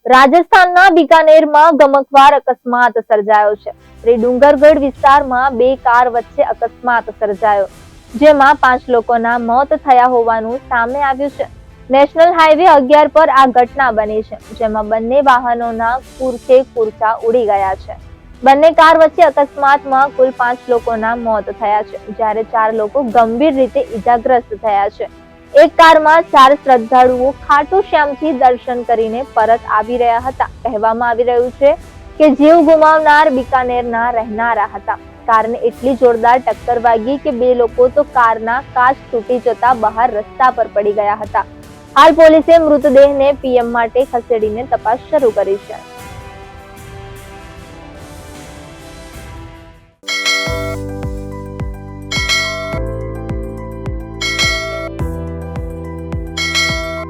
રાજસ્થાનના બિકાનેરમાં ગમખ્વાર અકસ્માત સર્જાયો છે। ડુંગરગઢ વિસ્તારમાં બે કાર વચ્ચે અકસ્માત સર્જાયો, જેમાં 5 લોકોના મોત થયા હોવાનું સામે આવ્યું છે। નેશનલ હાઈવે 11 પર આ ઘટના બની છે, જેમાં બંને વાહનોના કુરખે કુરચા ઉડી ગયા છે। બંને કાર વચ્ચે અકસ્માતમાં કુલ 5 લોકોના મોત થયા છે, જ્યારે 4 લોકો ગંભીર રીતે ઈજાગ્રસ્ત થયા છે। એક કારમાં 4 શ્રદ્ધાળુઓ ખાટુ શ્યામથી દર્શન કરીને પરત આવી રહ્યા હતા। કહેવામાં આવી રહ્યું છે કે જીવ ગુમાવનાર બિકાનેરના રહેનારા હતા। કારને એટલી જોરદાર ટક્કર વાગી કે 2 લોકો તો કારના કાચ તૂટી જતા બહાર રસ્તા પર પડી ગયા હતા। હાલ પોલીસે મૃતદેહને પીએમ માટે ખસેડીને તપાસ શરૂ કરી છે।